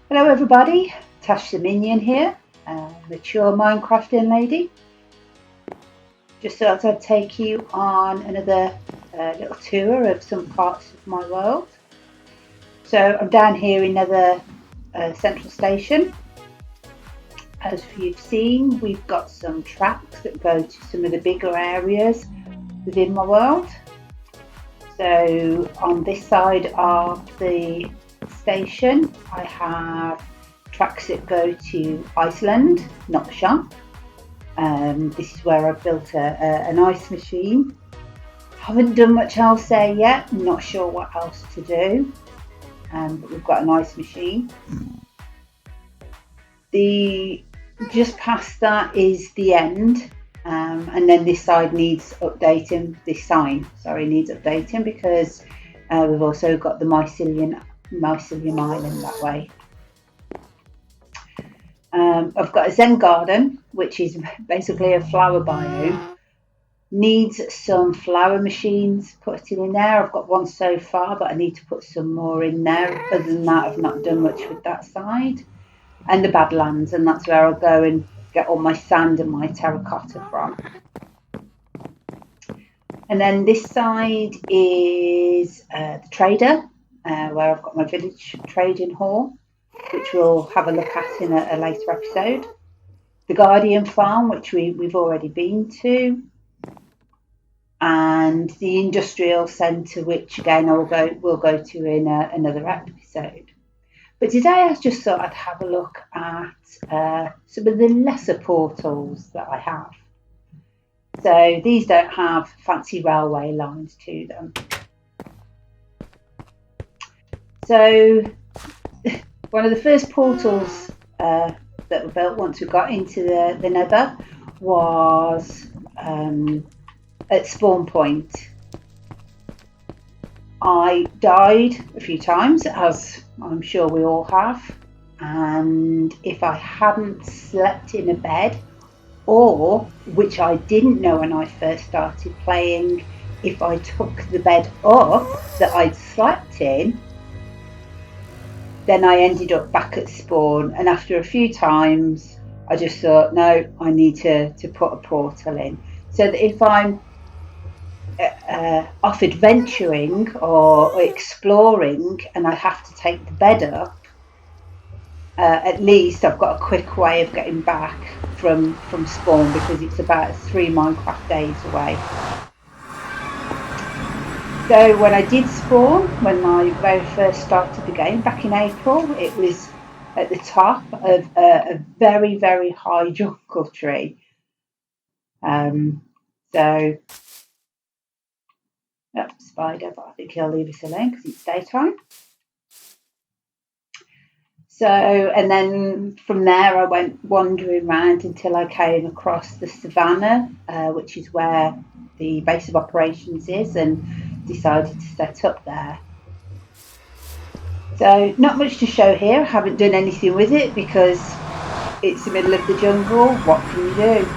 Hello everybody, Tash the Minion here, mature Minecrafting lady. Just thought I'd take you on another little tour of some parts of my world. So I'm down here in Nether Central Station. As you've seen, we've got some tracks that go to some of the bigger areas within my world. So on this side of the station, I have tracks that go to Iceland, not the shop. This is where I've built an ice machine. Haven't done much else there yet, not sure what else to do, but we've got an ice machine. Just past that is the end, and then this side needs updating. This sign, sorry, needs updating because we've also got the mycelium island that way. I've got a Zen garden, which is basically a flower biome. Needs some flower machines put in there. I've got one so far, but I need to put some more in there. Other than that, I've not done much with that side. And the Badlands, and that's where I'll go and get all my sand and my terracotta from. And then this side is the trader, where I've got my village trading hall, which we'll have a look at in a later episode. The Guardian farm, which we've already been to, and the industrial centre, which again we'll go to in another episode. But today I just thought I'd have a look at some of the lesser portals that I have. So these don't have fancy railway lines to them. So one of the first portals that were built once we got into the Nether was at spawn point. I died a few times, as I'm sure we all have, and if I hadn't slept in a bed, or, which I didn't know when I first started playing, if I took the bed up that I'd slept in, then I ended up back at spawn, and after a few times I just thought, no, I need to put a portal in, so that if I'm off adventuring or exploring and I have to take the bed up, at least I've got a quick way of getting back from spawn, because it's about 3 Minecraft days away. So when I did spawn, when I very first started the game back in April, it was at the top of a very, very high jungle tree. So spider, but I think he'll leave us alone because it's daytime. So, and then from there I went wandering around until I came across the savannah, which is where the base of operations is, and decided to set up there. So not much to show here. I haven't done anything with it because it's the middle of the jungle. What can you do?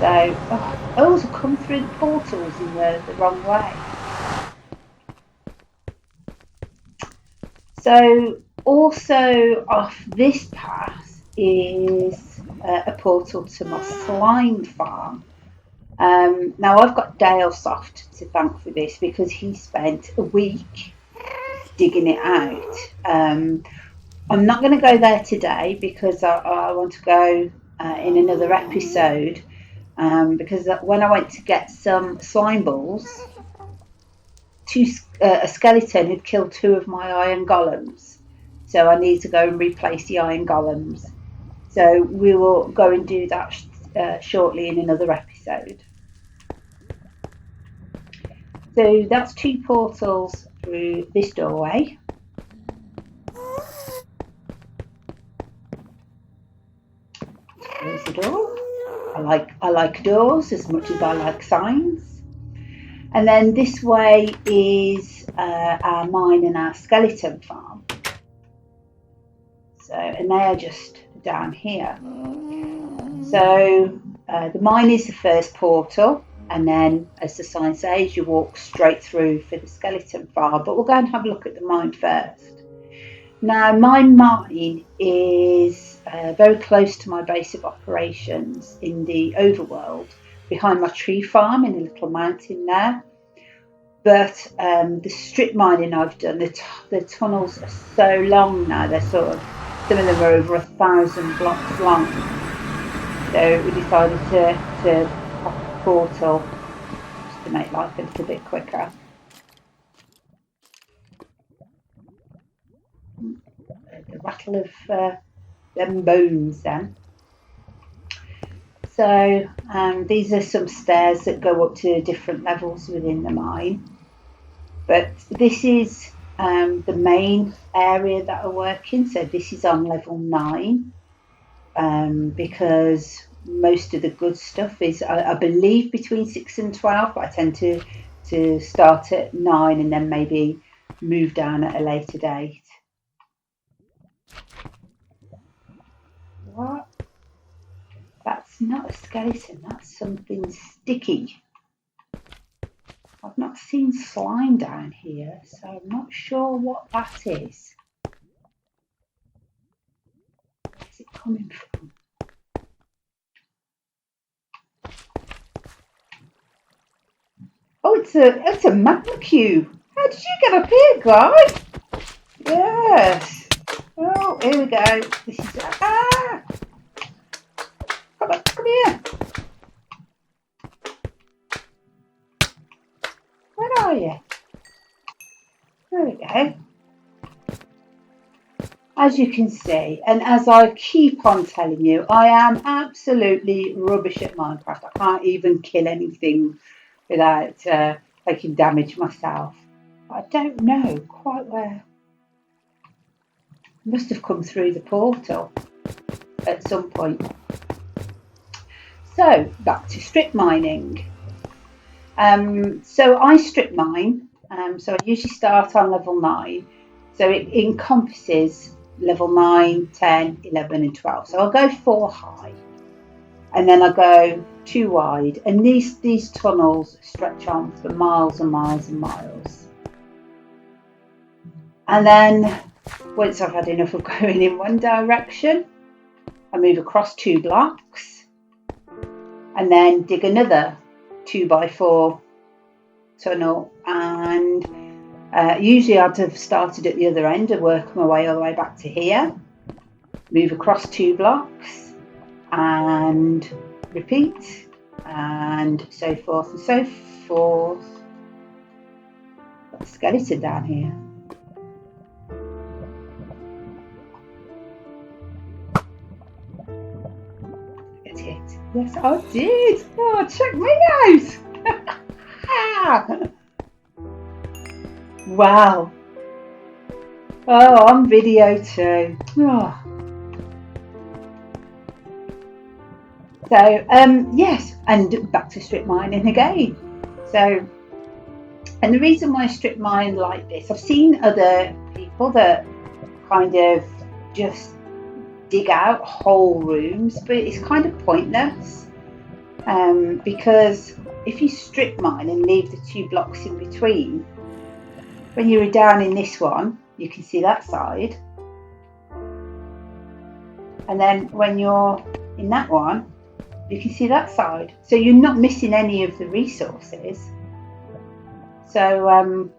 So, I also come through the portals in the wrong way. So also off this path is a portal to my slime farm. Now I've got Dale Soft to thank for this, because he spent a week digging it out. I'm not going to go there today because I want to go in another episode. Because when I went to get some slime balls, a skeleton had killed 2 of my iron golems, so I need to go and replace the iron golems. So we will go and do that shortly in another episode. So that's 2 portals through this doorway. Close the door. I like doors as much as I like signs. And then this way is our mine and our skeleton farm. So, and they are just down here. So the mine is the first portal, and then, as the sign says, you walk straight through for the skeleton farm. But we'll go and have a look at the mine first. Now, my mine is very close to my base of operations in the overworld, behind my tree farm in a little mountain there. But the strip mining I've done, the tunnels are so long now, they're sort of, some of them are over 1,000 blocks long. So we decided to pop a portal just to make life a little bit quicker. The rattle of them bones then. So these are some stairs that go up to different levels within the mine. But this is the main area that I work in. So this is on level 9 because most of the good stuff is, I believe, between 6 and 12, but I tend to start at 9 and then maybe move down at a later date. What? That's not a skeleton, that's something sticky. I've not seen slime down here, so I'm not sure what that is. Where's it coming from? Oh, it's a magma cube. How did you get up here, guys? Yes. Oh, here we go. This is Come on, come here. Where are you? There we go. As you can see, and as I keep on telling you, I am absolutely rubbish at Minecraft. I can't even kill anything without taking damage myself. I don't know quite where. I must have come through the portal at some point. So back to strip mining. So I strip mine. So I usually start on level 9. So it encompasses level 9, 10, 11 and 12. So I'll go 4 high and then I go 2 wide, and these tunnels stretch on for miles and miles and miles. And then once I've had enough of going in one direction, I move across 2 blocks and then dig another 2x4 tunnel, and usually I'd have started at the other end and work my way all the way back to here, move across 2 blocks and repeat, and so forth and so forth. Got a skeleton down here. Get it? Yes, I did. Oh, check me out. Wow. Oh, on video too. Oh. So, yes, and back to strip mining again. So, and the reason why I strip mine like this, I've seen other people that kind of just dig out whole rooms, but it's kind of pointless because if you strip mine and leave the 2 blocks in between, when you're down in this one, you can see that side, and then when you're in that one, you can see that side. So you're not missing any of the resources. So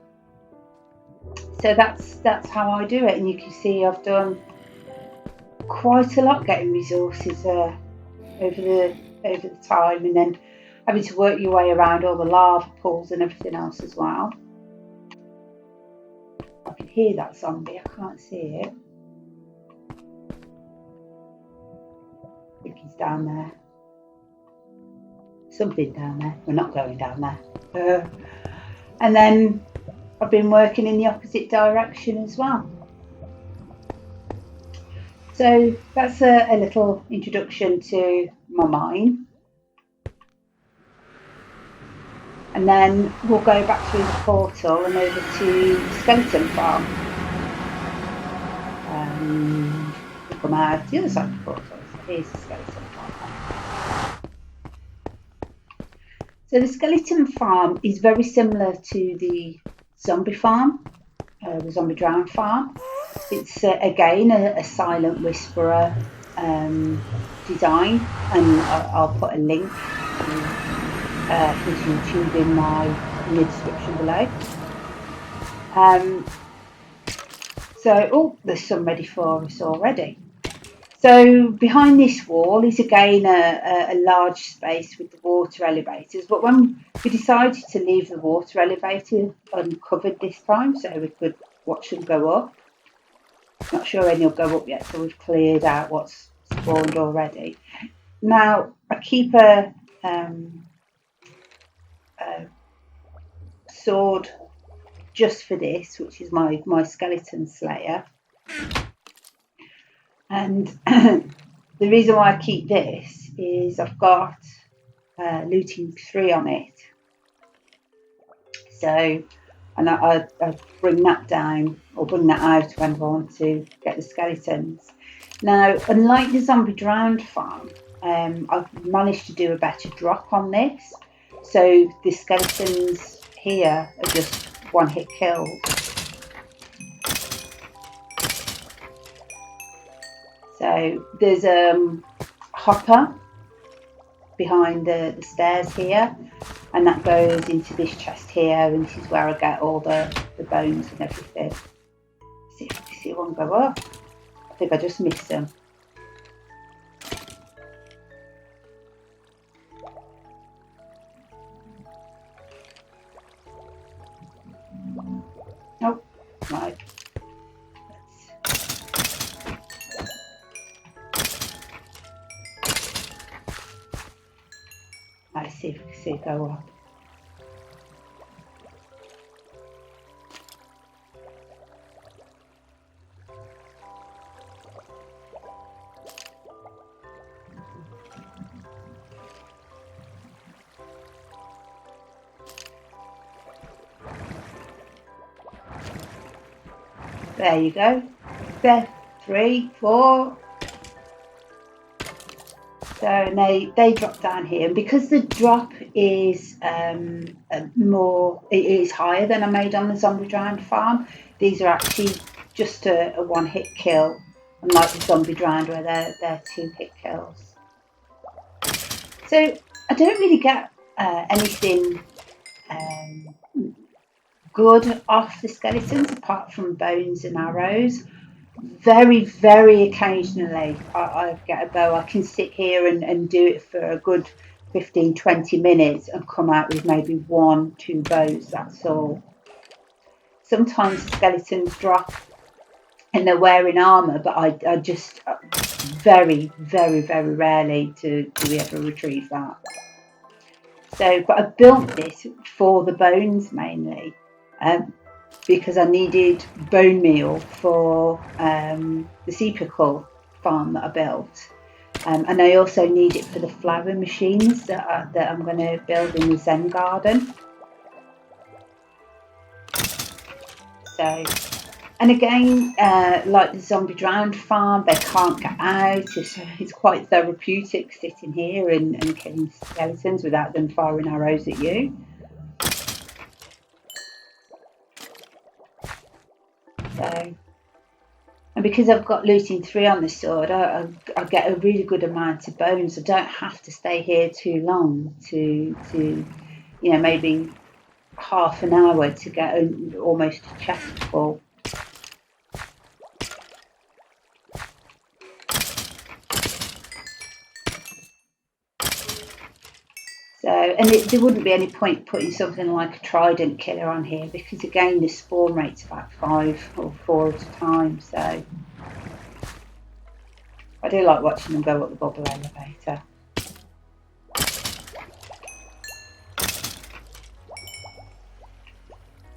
so that's how I do it, and you can see I've done quite a lot getting resources over the time, and then having to work your way around all the lava pools and everything else as well. I can hear that zombie, I can't see it. I think he's down there. Something down there. We're not going down there. And then I've been working in the opposite direction as well. So that's a little introduction to my mine. And then we'll go back through the portal and over to the skeleton farm. We'll come out the other side of the portal. So here's the skeleton farm. So the skeleton farm is very similar to the zombie farm, the zombie drown farm. It's again a Silent Whisperer design, and I'll put a link to his YouTube in the description below. So, there's some ready for us already. So behind this wall is again a large space with the water elevators, but when we decided to leave the water elevator uncovered this time so we could watch them go up. Not sure any will go up yet, so we've cleared out what's spawned already. Now I keep a sword just for this, which is my skeleton slayer. And the reason why I keep this is I've got looting 3 on it. So, and I bring that down or bring that out when I want to get the skeletons. Now, unlike the zombie drowned farm, I've managed to do a better drop on this. So the skeletons here are just one-hit kills. So there's a hopper behind the stairs here, and that goes into this chest here, and this is where I get all the bones and everything. See if you see one go up. I think I just missed them. Nope, right. Let's see if we can see it go up. There you go. There, 3, 4. So and they drop down here, and because the drop is it is higher than I made on the zombie drowned farm, these are actually just a one-hit kill, unlike the zombie drowned where they're 2-hit kills. So I don't really get anything good off the skeletons apart from bones and arrows. Very, very occasionally I get a bow. I can sit here and do it for a good 15-20 minutes and come out with maybe 1-2 bows, that's all. Sometimes the skeletons drop and they're wearing armour, but I just very, very, very rarely do we ever retrieve that. So, but I built this for the bones mainly. Because I needed bone meal for the Seapical farm that I built, and I also need it for the flower machines that I'm going to build in the Zen garden. So, and again, like the zombie drowned farm, they can't get out. It's quite therapeutic sitting here and killing skeletons without them firing arrows at you. So, and because I've got looting 3 on the sword, I get a really good amount of bones. I don't have to stay here too long to maybe half an hour to get almost a chest full. So, and there wouldn't be any point putting something like a trident killer on here because again the spawn rate's about 5 or 4 at a time. So I do like watching them go up the bubble elevator.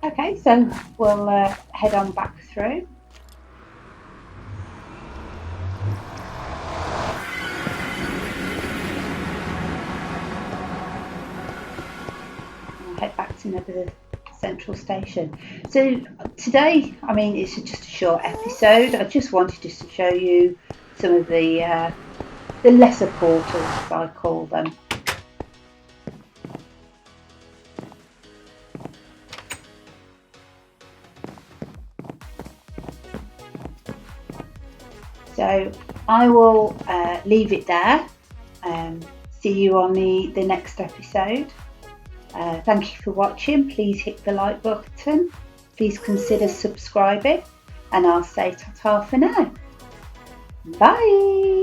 Okay, so we'll head on back through. Head back to Nether Central Station. So today, I mean, it's just a short episode. I just wanted just to show you some of the lesser portals, as I call them. So I will leave it there. See you on the next episode. Thank you for watching. Please hit the like button. Please consider subscribing. And I'll say ta-ta for now. Bye.